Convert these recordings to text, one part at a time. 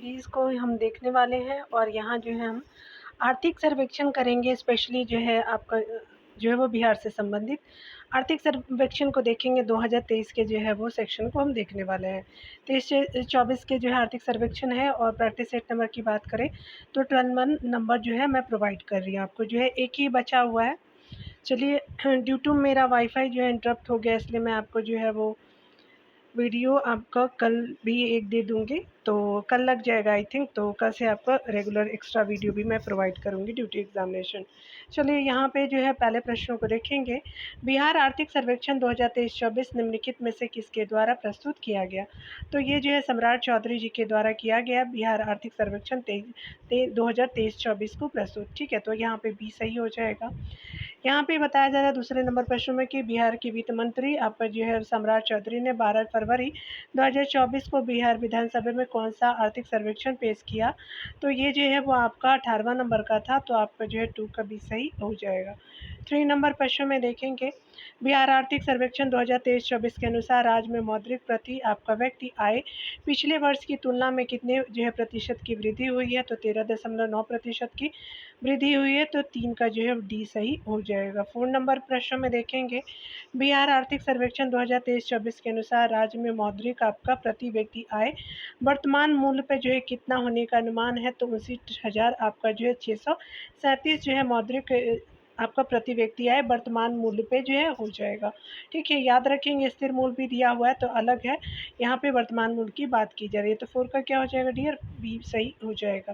Series को हम देखने वाले हैं और यहाँ जो है हम आर्थिक सर्वेक्षण करेंगे। स्पेशली जो है आपका जो है वो बिहार से संबंधित आर्थिक सर्वेक्षण को देखेंगे। 2023 के जो है वो सेक्शन को हम देखने वाले हैं। 23-24 के जो है आर्थिक सर्वेक्षण है और प्रैक्टिस सेट नंबर की बात करें तो 12 नंबर जो है मैं प्रोवाइड कर रही हूँ आपको। जो है एक ही बचा हुआ है। चलिए, ड्यू टू मेरा वाईफाई जो है इंटरप्ट हो गया, इसलिए मैं आपको जो है वो वीडियो आपका कल भी एक दे दूँगी, तो कल लग जाएगा आई थिंक। तो कल से आपका रेगुलर एक्स्ट्रा वीडियो भी मैं प्रोवाइड करूँगी ड्यूटी एग्ज़ामिनेशन। चलिए, यहाँ पे जो है पहले प्रश्नों को देखेंगे। बिहार आर्थिक सर्वेक्षण 2023-24 निम्नलिखित में से किसके द्वारा प्रस्तुत किया गया? तो ये जो है सम्राट चौधरी जी के द्वारा किया गया बिहार आर्थिक सर्वेक्षण 2023-24 को प्रस्तुत। ठीक है, तो यहाँ पे बी सही हो जाएगा। यहाँ पे बताया जा रहा है दूसरे नंबर प्रश्न में कि बिहार के वित्त मंत्री आपका जो है सम्राट चौधरी ने 12 फरवरी 2024 को बिहार विधानसभा में कौन सा आर्थिक सर्वेक्षण पेश किया? तो ये जो है वो आपका 18वां नंबर का था, तो आपका जो है 2 का भी सही हो जाएगा। 3 नंबर प्रश्न में देखेंगे। बिहार आर्थिक सर्वेक्षण 2023-24 के अनुसार राज्य में मौद्रिक प्रति आपका व्यक्ति आय पिछले वर्ष की तुलना में कितने जो है प्रतिशत की वृद्धि हुई है? तो 13.9% की वृद्धि हुई है, तो 3 का जो है डी सही हो जाएगा। 4 नंबर प्रश्न में देखेंगे। बिहार आर्थिक सर्वेक्षण 2023-24 के अनुसार राज्य में मौद्रिक आपका प्रति व्यक्ति आय वर्तमान मूल्य पे जो है कितना होने का अनुमान है? तो 59,000 आपका जो है 637 जो है मौद्रिक आपका प्रति व्यक्ति आय वर्तमान मूल्य पे जो है हो जाएगा। ठीक है, याद रखेंगे स्थिर मूल्य भी दिया हुआ है तो अलग है, यहाँ पे वर्तमान मूल्य की बात की जा रही है। तो 4 का क्या हो जाएगा डियर? बी सही हो जाएगा।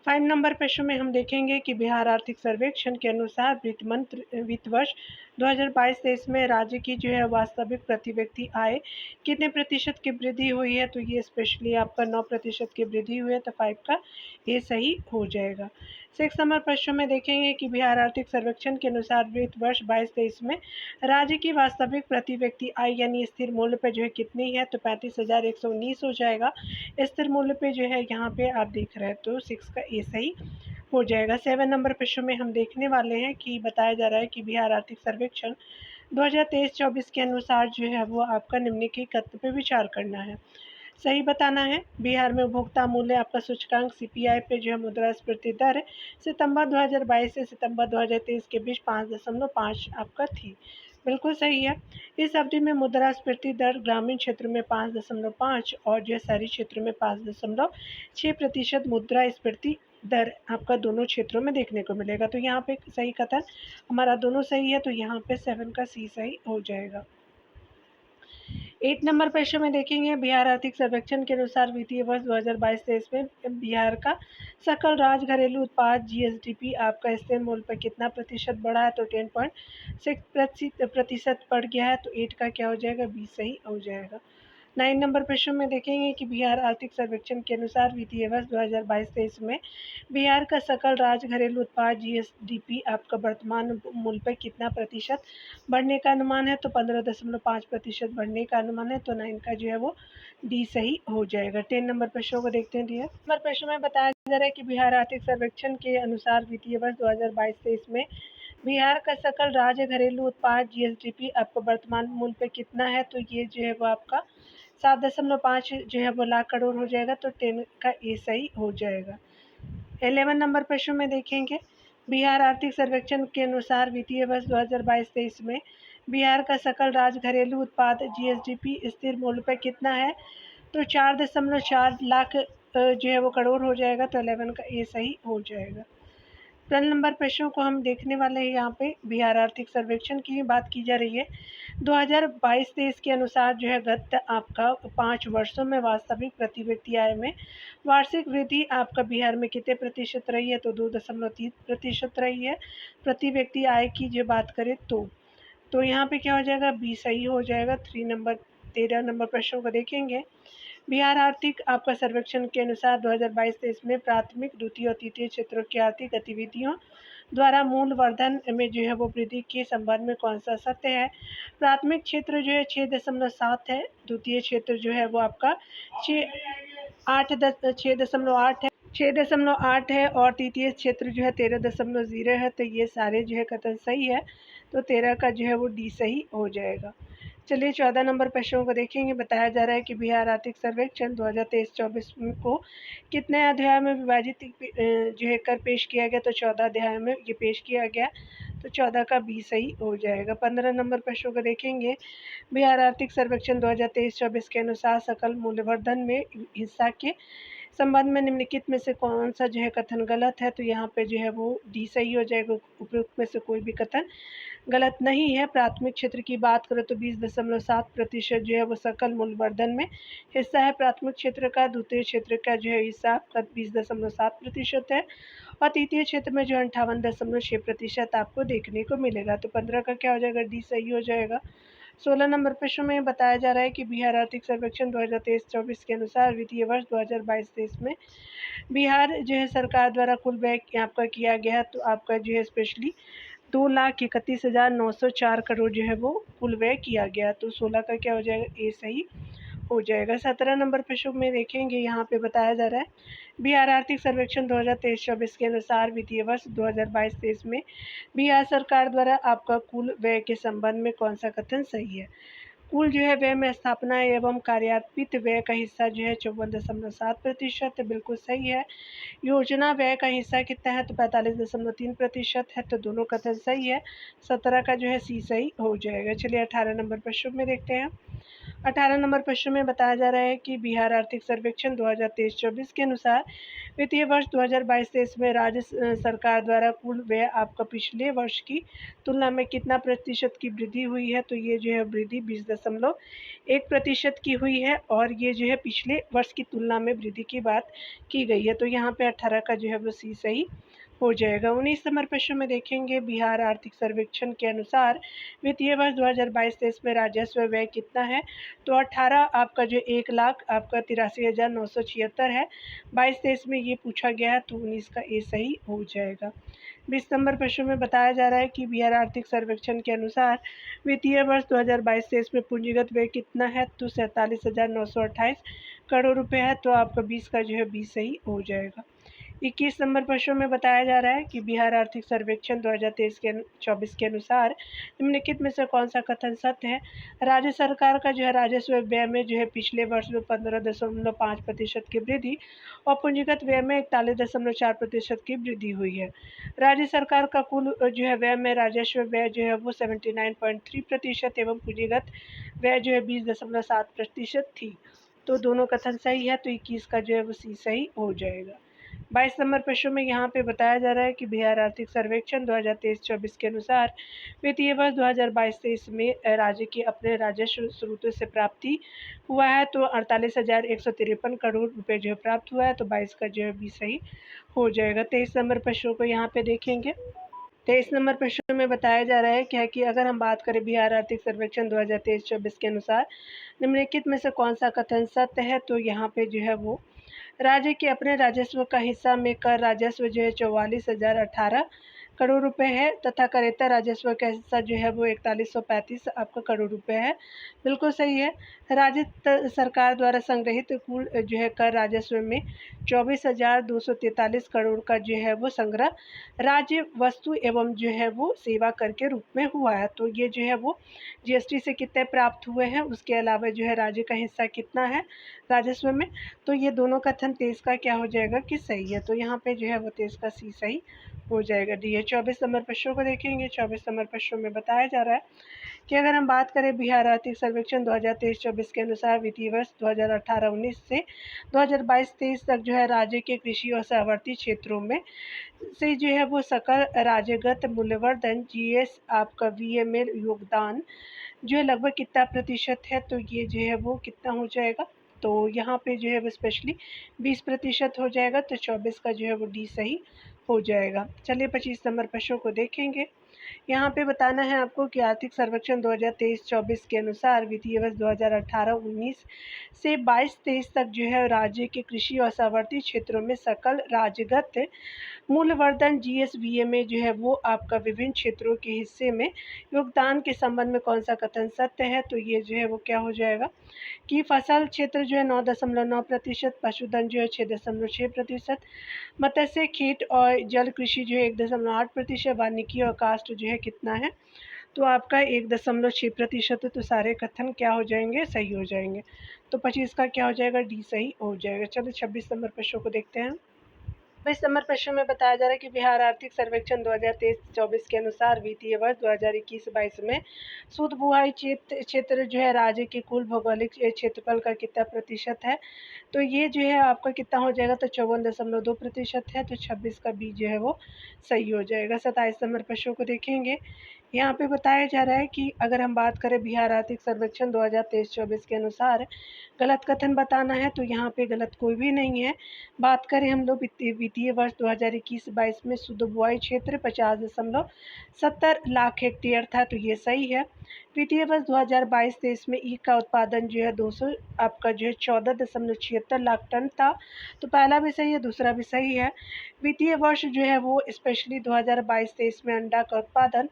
5 नंबर प्रश्न में हम देखेंगे कि बिहार आर्थिक सर्वेक्षण के अनुसार वित्त वर्ष 2022-23 में राज्य की जो है वास्तविक प्रति व्यक्ति आय कितने प्रतिशत की वृद्धि हुई है? तो ये स्पेशली आपका 9% की वृद्धि हुई है, तो 5 का ये सही हो जाएगा। 6 नंबर प्रश्न में देखेंगे कि बिहार आर्थिक सर्वेक्षण के अनुसार वित्त वर्ष 22-23 में राज्य की वास्तविक प्रति व्यक्ति आय यानी स्थिर मूल्य पे जो है कितनी है? तो 35,119 हो जाएगा। स्थिर मूल्य पे जो है यहाँ पे आप देख रहे हैं, तो 6 का ए सही हो जाएगा। 7 नंबर प्रश्न में हम देखने वाले हैं कि बताया जा रहा है कि बिहार आर्थिक सर्वेक्षण 2023-24 के अनुसार जो है वो आपका निम्नलिखित कथन पे विचार करना है, सही बताना है। बिहार में उपभोक्ता मूल्य आपका सूचकांक सीपीआई पे जो है मुद्रास्फीति दर सितंबर 2022 से सितंबर 2023 के बीच 5.5 आपका थी। बिल्कुल सही है। इस अवधि में मुद्रास्फीति दर ग्रामीण क्षेत्र में 5.5 और जो है शहरी क्षेत्र में 5.6% मुद्रास्फीति दर आपका दोनों क्षेत्रों में देखने को मिलेगा। तो यहाँ पे सही कथन हमारा दोनों सही है, तो यहाँ पे 7 का सी सही हो जाएगा। 8 नंबर प्रश्न में देखेंगे। बिहार आर्थिक सर्वेक्षण के अनुसार वित्तीय वर्ष 2022-23 में बिहार का सकल राज्य घरेलू उत्पाद जीएसडीपी आपका स्थिर मूल्य पर कितना प्रतिशत बढ़ा है? तो 10.6% बढ़ गया है, तो 8 का क्या हो जाएगा? बी सही हो जाएगा। 9 नंबर प्रश्न में देखेंगे कि बिहार आर्थिक सर्वेक्षण के अनुसार वित्तीय वर्ष 2022-23 में बिहार का सकल राज्य घरेलू उत्पाद जीएसडीपी आपका वर्तमान मूल्य पर कितना प्रतिशत बढ़ने का अनुमान है? तो 15.5% बढ़ने का अनुमान है, तो 9 का जो है वो डी सही हो जाएगा। 10 नंबर प्रश्नों को देखते हैं डियर। नंबर प्रश्न में बताया जा रहा है कि बिहार आर्थिक सर्वेक्षण के अनुसार वित्तीय वर्ष 2022-23 में बिहार का सकल राज्य घरेलू उत्पाद जीएसडीपी आपका वर्तमान मूल्य पे कितना है? तो ये जो है वो आपका 7.5 जो है वो लाख करोड़ हो जाएगा, तो 10 का ए सही हो जाएगा। 11 नंबर प्रश्न में देखेंगे। बिहार आर्थिक सर्वेक्षण के अनुसार वित्तीय वर्ष 2022-23 में बिहार का सकल राज्य घरेलू उत्पाद जीएसडीपी स्थिर मूल्य पर कितना है? तो 4.4 लाख जो है वो करोड़ हो जाएगा, तो 11 का ए सही हो जाएगा। 12 नंबर प्रश्नों को हम देखने वाले हैं। यहाँ पे बिहार आर्थिक सर्वेक्षण की बात की जा रही है। 2022-23 के अनुसार जो है गत आपका 5 वर्षों में वास्तविक प्रति व्यक्ति आय में वार्षिक वृद्धि आपका बिहार में कितने प्रतिशत रही है? तो 2.3% रही है प्रति व्यक्ति आय की जो बात करें तो यहाँ पे क्या हो जाएगा? बी सही हो जाएगा। 13 नंबर प्रश्नों को देखेंगे। बिहार आर्थिक आपका सर्वेक्षण के अनुसार 2022-23 में प्राथमिक, द्वितीय और तृतीय क्षेत्रों की आर्थिक गतिविधियों द्वारा मूल्य वर्धन में जो है वो वृद्धि के संबंध में कौन सा सत्य है? प्राथमिक क्षेत्र जो है 6.7 है, द्वितीय क्षेत्र जो है वो आपका 6.8 है और तृतीय क्षेत्र जो है 13.0 है, तो ये सारे जो है कथन सही है, तो 13 का जो है वो डी सही हो जाएगा। चलिए 14 नंबर प्रश्नों को देखेंगे। बताया जा रहा है कि बिहार आर्थिक सर्वेक्षण 2023-24 को कितने अध्याय में विभाजित जो है कर पेश किया गया, तो 14 अध्याय में ये पेश किया गया, तो 14 का बी सही हो जाएगा। 15 नंबर प्रश्नों को देखेंगे। बिहार आर्थिक सर्वेक्षण 2023-24 के अनुसार सकल मूल्यवर्धन में हिस्सा के संबंध में निम्नलिखित में से कौन सा जो है कथन गलत है, तो यहाँ पे जो है वो डी सही हो जाएगा। उपयुक्त में से कोई भी कथन गलत नहीं है। प्राथमिक क्षेत्र की बात करें तो 20.7% जो है वो सकल मूल्यवर्धन में हिस्सा है प्राथमिक क्षेत्र का। द्वितीय क्षेत्र का जो है हिस्सा आपका 20.7% है और तृतीय क्षेत्र में जो 58.6% आपको देखने को मिलेगा। तो 15 का क्या हो जाएगा, डी सही हो जाएगा। 16 नंबर प्रश्न में बताया जा रहा है कि बिहार आर्थिक सर्वेक्षण 2023-24 के अनुसार वित्तीय वर्ष 2022-23 में बिहार जो है सरकार द्वारा कुल व्यय आपका किया गया, तो आपका जो है स्पेशली 2,31,904 करोड़ जो है वो कुल व्यय किया गया। तो 16 का क्या हो जाएगा, ए सही हो जाएगा। 17 नंबर प्रश्न में देखेंगे। यहाँ पे बताया जा रहा है बिहार आर्थिक सर्वेक्षण 2023-24 के अनुसार वित्तीय वर्ष 2022-23 में बिहार सरकार द्वारा आपका कुल व्यय के संबंध में कौन सा कथन सही है। कुल जो है व्यय में स्थापना एवं कार्यान्वित व्यय का हिस्सा जो है 54.7% बिल्कुल सही है। योजना व्यय का हिस्सा कितना है, तो 45.3% है, तो दोनों कथन सही है। 17 का जो है सी सही हो जाएगा। चलिए 18 नंबर प्रश्न में देखते हैं। 18 नंबर प्रश्न में बताया जा रहा है कि बिहार आर्थिक सर्वेक्षण 2023-24 के अनुसार वित्तीय वर्ष 2022-23 में राज्य सरकार द्वारा कुल व्यय आपका पिछले वर्ष की तुलना में कितना प्रतिशत की वृद्धि हुई है, तो ये जो है वृद्धि 20.1% की हुई है और ये जो है पिछले वर्ष की तुलना में वृद्धि की बात की गई है। तो यहाँ पे 18 का जो है वो सी सही हो जाएगा। 19 नंबर प्रश्न में देखेंगे। बिहार आर्थिक सर्वेक्षण के अनुसार वित्तीय वर्ष 2022-23 में राजस्व व्यय कितना है, तो 18 आपका जो 1,00,000 आपका 83,976 है। 22-23 में ये पूछा गया है, तो 19 का ए सही हो जाएगा। 20 नंबर प्रश्न में बताया जा रहा है कि बिहार आर्थिक सर्वेक्षण के अनुसार वित्तीय वर्ष 2022-23 में पूंजीगत व्यय कितना है, तो 47,928 करोड़ रुपए है, तो आपका 20 का जो है बी सही हो जाएगा। 21 नंबर प्रश्न में बताया जा रहा है कि बिहार आर्थिक सर्वेक्षण 2023-24 के अनुसार निम्नलिखित में से कौन सा कथन सत्य है। राज्य सरकार का जो है राजस्व व्यय में जो है पिछले वर्ष में 15.5% की वृद्धि और पूंजीगत व्यय में 41.4% की वृद्धि हुई है। राज्य सरकार का कुल जो है व्यय में राजस्व व्यय जो है वो 79.3% एवं पूंजीगत व्यय जो है 20.7% थी, तो दोनों कथन सही है, तो 21 का जो है वो सी सही हो जाएगा। 22 नंबर प्रश्न में यहाँ पे बताया जा रहा है कि बिहार आर्थिक सर्वेक्षण 2023-24 के अनुसार वित्तीय वर्ष 2022-23 में राज्य के अपने राजस्व स्रोतों से प्राप्ति हुआ है, तो 48,153 करोड़ रुपए जो है प्राप्त हुआ है, तो 22 का जो है बी सही हो जाएगा। 23 नंबर प्रश्नों को यहाँ पे देखेंगे। 23 नंबर प्रश्न में बताया जा रहा है क्या कि अगर हम बात करें बिहार आर्थिक सर्वेक्षण 2023-24 के अनुसार निम्नलिखित में से कौन सा कथन सत्य है, तो यहाँ पे जो है वो राज्य के अपने राजस्व का हिस्सा में कर राजस्व जो है 44,018 करोड़ रुपए है तथा करेतर राजस्व का हिस्सा जो है वो 4135 आपका करोड़ रुपए है। बिल्कुल सही है। राज्य सरकार द्वारा संग्रहित कुल जो है कर राजस्व में 24,243 करोड़ का जो है वो संग्रह राज्य वस्तु एवं जो है वो सेवा कर के रूप में हुआ है, तो ये जो है वो जीएसटी से कितने प्राप्त हुए हैं, उसके अलावा जो है राज्य का हिस्सा कितना है राजस्व में, तो ये दोनों कथन 23 का क्या हो जाएगा कि सही है, तो यहाँ पे जो है वो 23 का सी सही हो जाएगा। डी है। 24 नंबर प्रश्नों को देखेंगे। 24 नंबर प्रश्नों में बताया जा रहा है कि अगर हम बात करें बिहार आर्थिक सर्वेक्षण 2023-24 के अनुसार वित्तीय वर्ष 2018-19 से 2022-23 तक जो है राज्य के कृषि और सहवर्ती क्षेत्रों में से जो है वो सकल राज्यगत मूल्यवर्धन जीएस आपका वीएमएल योगदान जो है लगभग कितना प्रतिशत है, तो ये जो है वो कितना हो जाएगा, तो यहाँ पे जो है वो स्पेशली 20% हो जाएगा, तो 24 का जो है वो डी सही हो जाएगा। चलिए 25 नंबर प्रश्नों को देखेंगे। यहाँ पे बताना है आपको कि आर्थिक सर्वेक्षण 2023-24 के अनुसार वित्तीय वर्ष 2018-19 से 22-23 तक जो है राज्य के कृषि और सहवर्ती क्षेत्रों में सकल राज्यगत मूल्यवर्धन जीएसवीए में जो है वो आपका विभिन्न क्षेत्रों के हिस्से में योगदान के संबंध में कौन सा कथन सत्य है, तो ये जो है वो क्या हो जाएगा कि फसल क्षेत्र जो है 9.9%, पशुधन जो है 6.6%, मत्स्य खेत और जल कृषि जो है 1.8%, वानिकी और कास्ट जो है कितना है तो आपका 1.6% है, तो सारे कथन क्या हो जाएंगे, सही हो जाएंगे। तो 25 का क्या हो जाएगा, डी सही हो जाएगा। चलो 26 नंबर प्रश्न को देखते हैं। 26 नंबर प्रश्न में बताया जा रहा है कि बिहार आर्थिक सर्वेक्षण 2023-24 के अनुसार वित्तीय वर्ष 2021-22 में शुद्ध बुआई क्षेत्र जो है राज्य के कुल भौगोलिक क्षेत्रफल का कितना प्रतिशत है। तो ये जो है आपका कितना हो जाएगा, तो 54.2% है। तो 26 का बी जो है वो सही हो जाएगा। 27 नंबर प्रश्न को देखेंगे। यहाँ पे बताया जा रहा है कि अगर हम बात करें बिहार आर्थिक सर्वेक्षण 2023-24 के अनुसार गलत कथन बताना है, तो यहाँ पे गलत कोई भी नहीं है। बात करें हम लोग वित्तीय वर्ष 2021-22 में शुद्ध बुआई क्षेत्र 50.70 लाख हेक्टेयर था, तो ये सही है। वित्तीय वर्ष 2022-23 में ईख का उत्पादन जो है 200 आपका जो है 14.76 लाख टन था, तो पहला भी सही है, दूसरा भी सही है। वित्तीय वर्ष जो है वो स्पेशली 2022-23 में अंडा का उत्पादन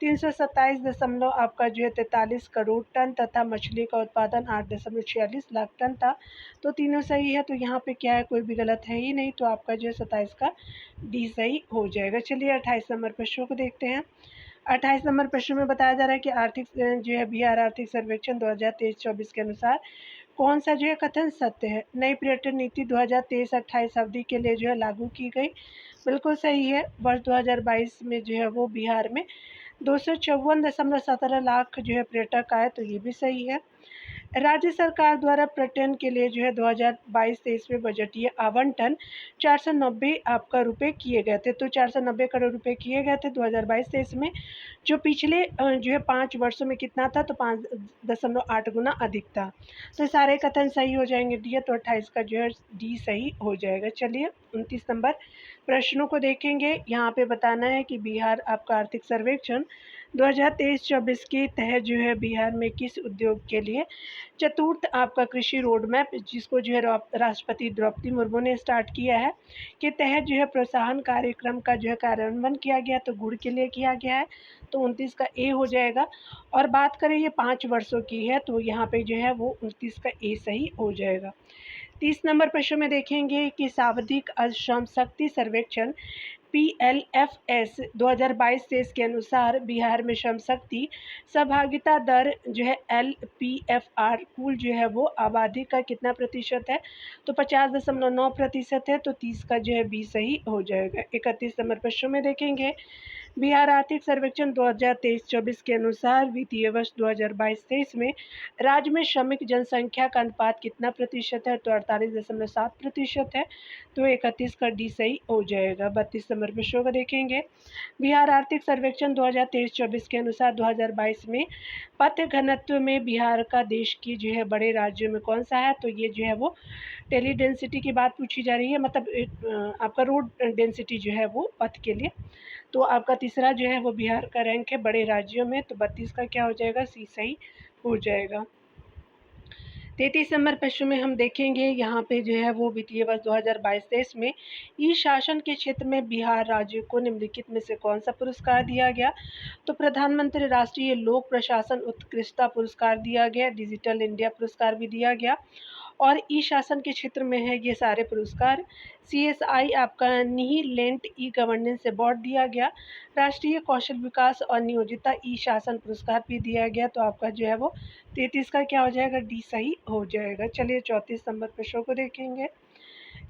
327 आपका जो है 43 करोड़ टन तथा मछली का उत्पादन 8.46 लाख टन था, तो तीनों सही है। तो यहाँ पे क्या है, कोई भी गलत है ही नहीं, तो आपका जो है 27 का डी सही हो जाएगा। चलिए 28 नंबर प्रश्नों को देखते हैं। 28 नंबर प्रश्न में बताया जा रहा है कि आर्थिक जो है बिहार आर्थिक सर्वेक्षण 2023-24 के अनुसार कौन सा जो है कथन सत्य है। नई पर्यटन नीति 2023-28 अवधि के लिए जो है लागू की गई, बिल्कुल सही है। वर्ष 2022 में जो है वो बिहार में 254.17 लाख जो है पर्यटक आए, तो ये भी सही है। राज्य सरकार द्वारा पर्यटन के लिए जो है 2022-23 में बजटीय आवंटन 490 आपका रुपए किए गए थे, तो 490 करोड़ रुपए किए गए थे 2022-23 में, जो पिछले जो है 5 वर्षों में कितना था, तो 5.8 गुना अधिक था। तो सारे कथन सही हो जाएंगे डी, तो 28 का जो है डी सही हो जाएगा। चलिए 29 नंबर प्रश्नों को देखेंगे। यहाँ पे बताना है कि बिहार आपका आर्थिक सर्वेक्षण 2023-24 के तहत जो है बिहार में किस उद्योग के लिए चतुर्थ आपका कृषि रोड मैप, जिसको जो है राष्ट्रपति द्रौपदी मुर्मू ने स्टार्ट किया है, के तहत जो है प्रोत्साहन कार्यक्रम का जो है कार्यान्वयन किया गया, तो गुड़ के लिए किया गया है, तो 29 का ए हो जाएगा। और बात करें ये 5 वर्षों की है, तो यहाँ पे जो है वो 29 का ए सही हो जाएगा। 30 नंबर प्रश्न में देखेंगे कि सावधिक श्रम शक्ति सर्वेक्षण PLFS 2022-23 के अनुसार बिहार में श्रम शक्ति सहभागिता दर जो है LPFR कुल जो है वो आबादी का कितना प्रतिशत है, तो 50.9% है, तो 30 का जो है बी सही हो जाएगा। 31 नंबर प्रश्न में देखेंगे बिहार आर्थिक सर्वेक्षण 2023-24 के अनुसार वित्तीय वर्ष 2022-23 में राज्य में श्रमिक जनसंख्या का अनुपात कितना प्रतिशत है, तो 48.7% है, तो 31 का डी सही हो जाएगा। 32 नंबर प्रश्नों को देखेंगे। बिहार आर्थिक सर्वेक्षण 2023-24 के अनुसार 2022 में पथ घनत्व में बिहार का देश की जो है बड़े राज्यों में कौन सा है, तो ये जो है वो टेली डेंसिटी की बात पूछी जा रही है, मतलब आपका रोड डेंसिटी जो है वो पथ के लिए। तो आपका तीसरा जो है वो बिहार का रैंक है बड़े राज्यों में, तो 32 का क्या हो जाएगा, सी सही हो जाएगा। 33 नंबर प्रश्न में हम देखेंगे, यहाँ पे जो है वो वित्तीय वर्ष 2022-23 में ई शासन के क्षेत्र में बिहार राज्य को निम्नलिखित में से कौन सा पुरस्कार दिया गया, तो प्रधानमंत्री राष्ट्रीय लोक प्रशासन उत्कृष्टता पुरस्कार दिया गया, डिजिटल इंडिया पुरस्कार भी दिया गया, और ई शासन के क्षेत्र में है ये सारे पुरस्कार। CSI आपका नीलेंट ई गवर्नेंस अवार्ड दिया गया, राष्ट्रीय कौशल विकास और नियोजिता ई शासन पुरस्कार भी दिया गया, तो आपका जो है वो 33 का क्या हो जाएगा, डी सही हो जाएगा। चलिए 34 नंबर प्रश्नों को देखेंगे।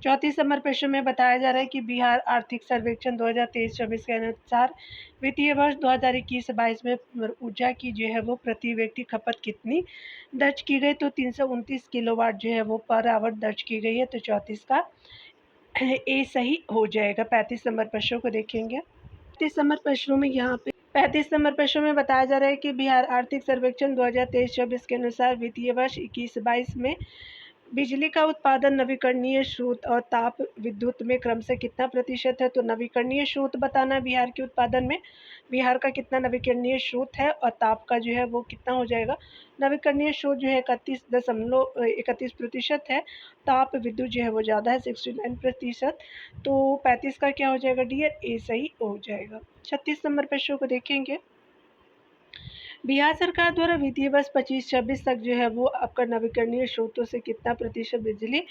34 नंबर प्रश्न में बताया जा रहा है कि बिहार आर्थिक सर्वेक्षण 2023-24 के अनुसार वित्तीय वर्ष 2021-22 में ऊर्जा की जो है वो प्रति व्यक्ति खपत कितनी दर्ज की गई, तो 329 किलोवाट जो है वो पर आवर दर्ज की गई है, तो 34 का ए सही हो जाएगा। 35 नंबर प्रश्नों को देखेंगे। 35 नंबर प्रश्नों में यहाँ पे 35 नंबर प्रश्नों में बताया जा रहा है कि बिहार आर्थिक सर्वेक्षण 2023-24 के अनुसार वित्तीय वर्ष 21-22 में बिजली का उत्पादन नवीकरणीय स्रोत और ताप विद्युत में क्रम से कितना प्रतिशत है, तो नवीकरणीय स्रोत बताना है बिहार के उत्पादन में, बिहार का कितना नवीकरणीय स्रोत है, और ताप का जो है वो कितना हो जाएगा, नवीकरणीय स्रोत जो है 31% है, ताप विद्युत जो है वो ज़्यादा है 69%, तो 35 का क्या हो जाएगा, डी ए सही हो जाएगा। 36 नंबर प्रश्नों को देखेंगे। बिहार सरकार द्वारा वित्तीय वर्ष 25-26 तक जो है वो आपका नवीकरणीय स्रोतों से कितना प्रतिशत बिजली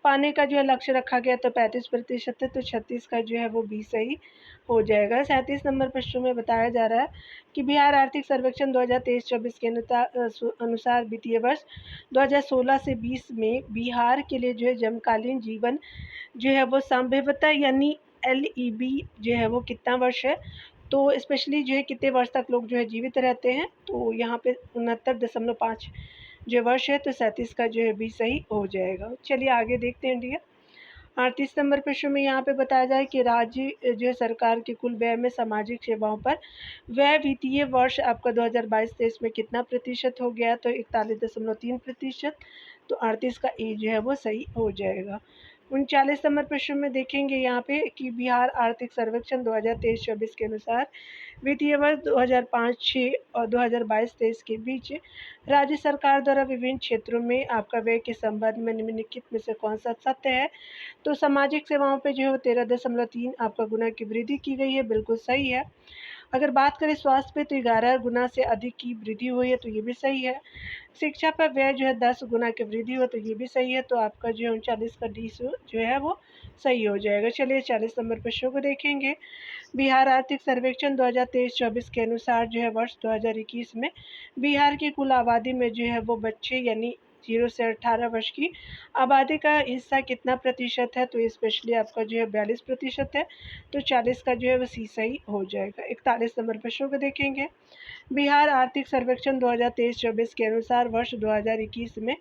पाने का जो है लक्ष्य रखा गया, तो 35% है, तो 36 का जो है वो भी सही हो जाएगा। 37 नंबर प्रश्न में बताया जा रहा है कि बिहार आर्थिक सर्वेक्षण 2023-24 के अनुसार वित्तीय वर्ष 2016 से 20 में बिहार के लिए जो है जमकालीन जीवन जो है वो संभवतः यानी LEB जो है वो कितना वर्ष है, तो स्पेशली जो है कितने वर्ष तक लोग जो है जीवित रहते हैं, तो यहाँ पे 69.5 जो वर्ष है, तो 37 का जो है भी सही हो जाएगा। चलिए आगे देखते हैं डियर। 38 नंबर प्रश्न में यहाँ पे बताया जाए कि राज्य जो है सरकार के कुल व्यय में सामाजिक सेवाओं पर व्यय वित्तीय वर्ष आपका 2022-23 में कितना प्रतिशत हो गया, तो 41.3%, तो 38 का ए जो है वो सही हो जाएगा। 39 नंबर प्रश्न में देखेंगे यहाँ पे कि बिहार आर्थिक सर्वेक्षण 2023-24 के अनुसार वित्तीय वर्ष 2005-6 और 2022-23 के बीच राज्य सरकार द्वारा विभिन्न क्षेत्रों में आपका व्यय के संबंध में निम्नलिखित में से कौन सा सत्य है, तो सामाजिक सेवाओं पे जो है 13.3 आपका गुना की वृद्धि की गई है, बिल्कुल सही है। अगर बात करें स्वास्थ्य पे तो 11 गुना से अधिक की वृद्धि हुई है, तो ये भी सही है। शिक्षा पर व्यय जो है 10 गुना की वृद्धि हो, तो ये भी सही है, तो आपका जो है 39 का डी जो है वो सही हो जाएगा। चलिए 40 नंबर प्रश्नों को देखेंगे। बिहार आर्थिक सर्वेक्षण 2023-24 के अनुसार जो है वर्ष 2021 में बिहार की कुल आबादी में जो है वो बच्चे यानी 0 से 18 वर्ष की आबादी का हिस्सा कितना प्रतिशत है, तो स्पेशली आपका जो है 42% है, तो 40 का जो है वो सी सही हो जाएगा। 41 नंबर प्रश्नों को देखेंगे। बिहार आर्थिक सर्वेक्षण 2023-24 के अनुसार वर्ष 2021 में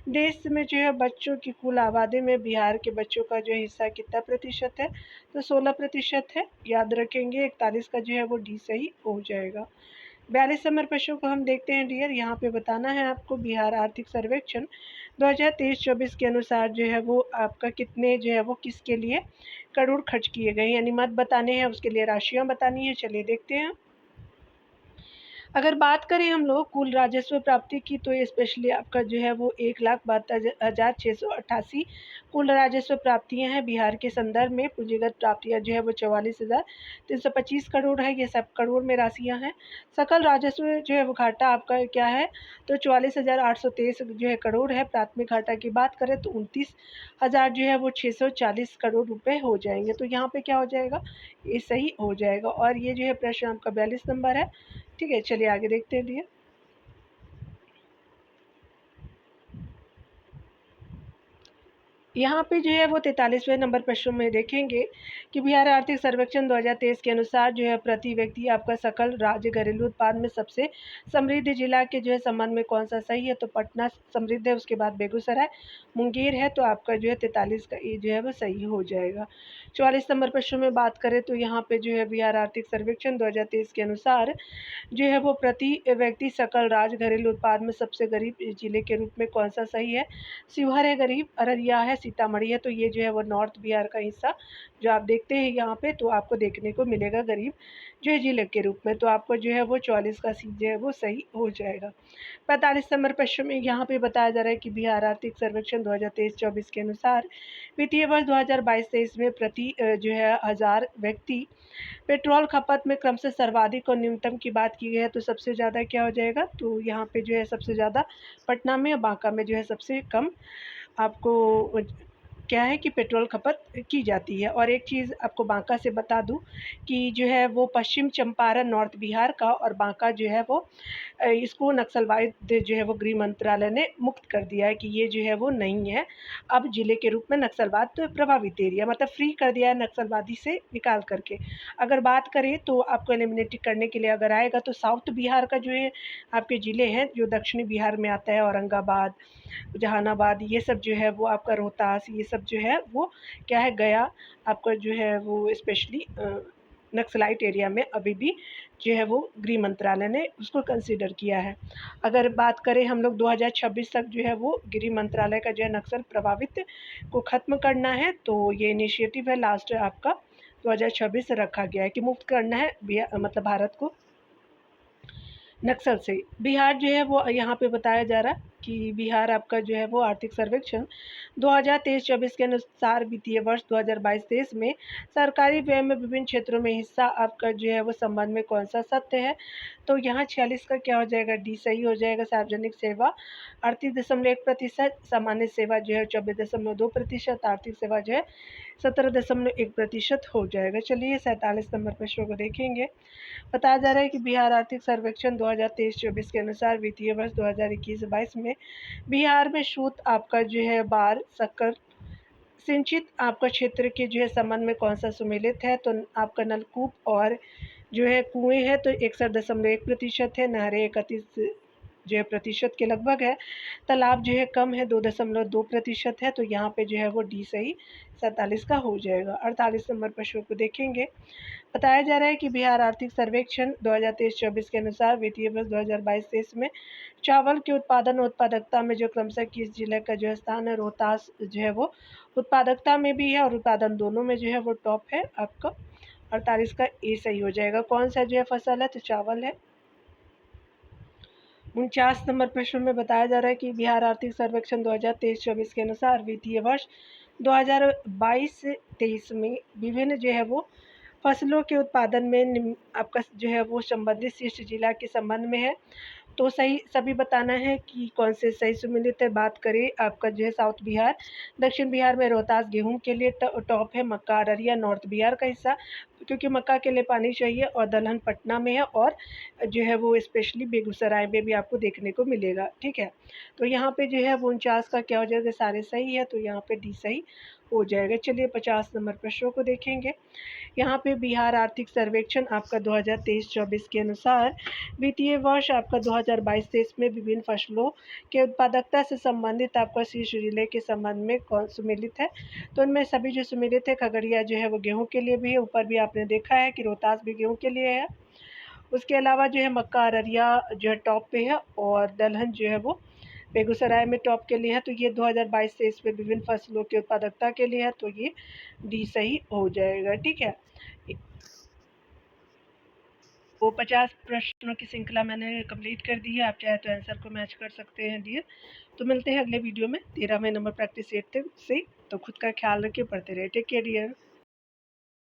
देश में जो है बच्चों की कुल आबादी में बिहार के बच्चों का जो हिस्सा कितना प्रतिशत है, तो 16% है, याद रखेंगे। 41 का जो है वो डी सही हो जाएगा। 42 नंबर प्रश्नों को हम देखते हैं डियर। यहाँ पे बताना है आपको बिहार आर्थिक सर्वेक्षण 2023-24 के अनुसार जो है वो आपका कितने जो है वो किसके लिए करोड़ खर्च किए गए, यानी मत बताने हैं, उसके लिए राशियाँ बतानी है। चलिए देखते हैं। अगर बात करें हम लोग कुल राजस्व प्राप्ति की, तो ये स्पेशली आपका जो है वो 1,72,688 कुल राजस्व प्राप्तियां हैं बिहार के संदर्भ में। पूंजीगत प्राप्तियां जो है वो 44,325 करोड़ है, ये सब करोड़ में राशियां हैं। सकल राजस्व जो है वो घाटा आपका क्या है, तो 44,823 जो है करोड़ है। प्राथमिक घाटा की बात करें तो 29,000 जो है वो 640 करोड़ रुपए हो जाएंगे, तो यहाँ पे क्या हो जाएगा, ये सही हो जाएगा। और ये जो है प्रश्न आपका 42 नंबर है। ठीक है, चलिए आगे देखते हैं डियर। यहाँ पे जो है वो 43वें नंबर प्रश्न में देखेंगे कि बिहार आर्थिक सर्वेक्षण 2023 के अनुसार जो है प्रति व्यक्ति आपका सकल राज्य घरेलू उत्पाद में सबसे समृद्ध जिला के जो है संबंध में कौन सा सही है, तो पटना समृद्ध है, उसके बाद बेगूसराय मुंगेर है, तो आपका जो है 43 का ये जो है वो सही हो जाएगा। 44 नंबर प्रश्न में बात करें तो यहाँ पे जो है बिहार आर्थिक सर्वेक्षण 2023 के अनुसार जो है वो प्रति व्यक्ति सकल राज्य घरेलू उत्पाद में सबसे गरीब जिले के रूप में कौन सा सही है, शिवहर है गरीब, अररिया है, सीतामढ़ी है, तो ये जो है वो नॉर्थ बिहार का हिस्सा जो आप देखते हैं यहाँ पे, तो आपको देखने को मिलेगा गरीब जो है जिले के रूप में, तो आपको जो है वो 44 का सी जो है वो सही हो जाएगा। 45 नंबर प्रश्न में यहाँ पे बताया जा रहा है कि बिहार आर्थिक सर्वेक्षण 2023-24 के अनुसार वित्तीय वर्ष 2022-23 में प्रति जो है 1000 व्यक्ति पेट्रोल खपत में क्रमशः सर्वाधिक और न्यूनतम की बात की गई है, तो सबसे ज़्यादा क्या हो जाएगा, तो यहाँ पे जो है सबसे ज़्यादा पटना में, बांका में जो है सबसे कम आपको क्या है कि पेट्रोल खपत की जाती है। और एक चीज़ आपको बांका से बता दूं कि जो है वो पश्चिम चंपारण नॉर्थ बिहार का, और बांका जो है वो इसको नक्सलवाद जो है वो गृह मंत्रालय ने मुक्त कर दिया है कि ये जो है वो नहीं है अब जिले के रूप में नक्सलवाद तो प्रभावित एरिया, मतलब फ्री कर दिया है नक्सलवादी से निकाल करके। अगर बात करें तो आपको एलिमिनेट करने के लिए अगर आएगा तो साउथ बिहार का जो है आपके ज़िले हैं जो दक्षिणी बिहार में आता है, औरंगाबाद, जहानाबाद, ये सब जो है वो आपका रोहतास, ये सब जो है वो क्या है गया आपका जो है वो स्पेशली नक्सलाइट एरिया में अभी भी जो है वो गृह मंत्रालय ने उसको कंसीडर किया है। अगर बात करें हम लोग 2026 तक जो है वो गृह मंत्रालय का जो है नक्सल प्रभावित को ख़त्म करना है, तो ये इनिशिएटिव है लास्ट आपका 2026 से रखा गया है कि मुक्त करना है मतलब भारत को नक्सल से। बिहार जो है वो यहाँ पे बताया जा रहा है कि बिहार आपका जो है वो आर्थिक सर्वेक्षण 2023-24 के अनुसार वित्तीय वर्ष 2022-23 में सरकारी व्यय में विभिन्न क्षेत्रों में हिस्सा आपका जो है वो संबंध में कौन सा सत्य है। तो यहाँ 46 का क्या हो जाएगा, डी सही हो जाएगा। सार्वजनिक सेवा 38.1%, सामान्य सेवा जो है 24.2%, आर्थिक सेवा जो है 17.1% हो जाएगा। चलिए 47 नंबर प्रश्न को देखेंगे। बताया जा रहा है कि बिहार आर्थिक सर्वेक्षण 2023-24 के अनुसार वित्तीय वर्ष 2021-22 में बिहार में शुद्ध आपका जो है बार शक्कर सिंचित आपका क्षेत्र के जो है संबंध में कौन सा सुमेलित है। तो आपका नलकूप और जो है कुएं है तो 61.1% है, नहरें 31 जो है प्रतिशत के लगभग है, तालाब जो है कम है 2.2% है। तो यहाँ पे जो है वो डी सही 47 का हो जाएगा। 48 नंबर प्रश्न को देखेंगे। बताया जा रहा है कि बिहार आर्थिक सर्वेक्षण 2023-24 के अनुसार वित्तीय वर्ष 2022-23 में चावल के उत्पादन और उत्पादकता में जो क्रमशः किस जिले का जो स्थान है। रोहतास जो है वो उत्पादकता में भी है और उत्पादन दोनों में जो है वो टॉप है आपका। 48 का ए सही हो जाएगा। कौन सा जो है फसल है, तो चावल है। 49 नंबर प्रश्न में बताया जा रहा है कि बिहार आर्थिक सर्वेक्षण 2023-24 के अनुसार वित्तीय वर्ष 2022-23 में विभिन्न जो है वो फसलों के उत्पादन में आपका जो है वो संबंधित शीर्ष जिला के संबंध में है। तो सही सभी बताना है कि कौन से सही सुमेलित है। बात करें आपका जो है साउथ बिहार, दक्षिण बिहार में रोहतास गेहूं के लिए टॉप है, मक्का अररिया नॉर्थ बिहार का हिस्सा क्योंकि मक्का के लिए पानी चाहिए, और दलहन पटना में है, और जो है वो स्पेशली बेगूसराय में भी आपको देखने को मिलेगा। ठीक है, तो यहाँ पे जो है वो 49 का क्या हो जाएगा, सारे सही है, तो यहाँ पे डी सही हो जाएगा। चलिए 50 नंबर प्रश्नों को देखेंगे। यहाँ पे बिहार आर्थिक सर्वेक्षण आपका 2023-24 के अनुसार वित्तीय वर्ष आपका 2022-23 में विभिन्न फसलों के उत्पादकता से संबंधित आपका शीर्ष जिले के संबंध में कौन सुमेलित है। तो इनमें सभी जो सुमेलित है, खगड़िया जो है वो गेहूं के लिए भी है, ऊपर भी आपने देखा है कि रोहतास भी गेहूं के लिए है। उसके अलावा जो है मक्का अररिया जो है टॉप पे है, और दलहन जो है वो बेगूसराय में टॉप के लिए है। तो ये 2022-23 में विभिन्न फसलों की उत्पादकता के लिए है, तो ये डी सही हो जाएगा। ठीक है, वो 50 प्रश्नों की श्रृंखला मैंने कंप्लीट कर दी है। आप चाहे तो आंसर को मैच कर सकते हैं डियर। तो मिलते हैं अगले वीडियो में 13वें नंबर प्रैक्टिस 8 से। तो खुद का ख्याल रखिए, पढ़ते रहिए। Take care dear.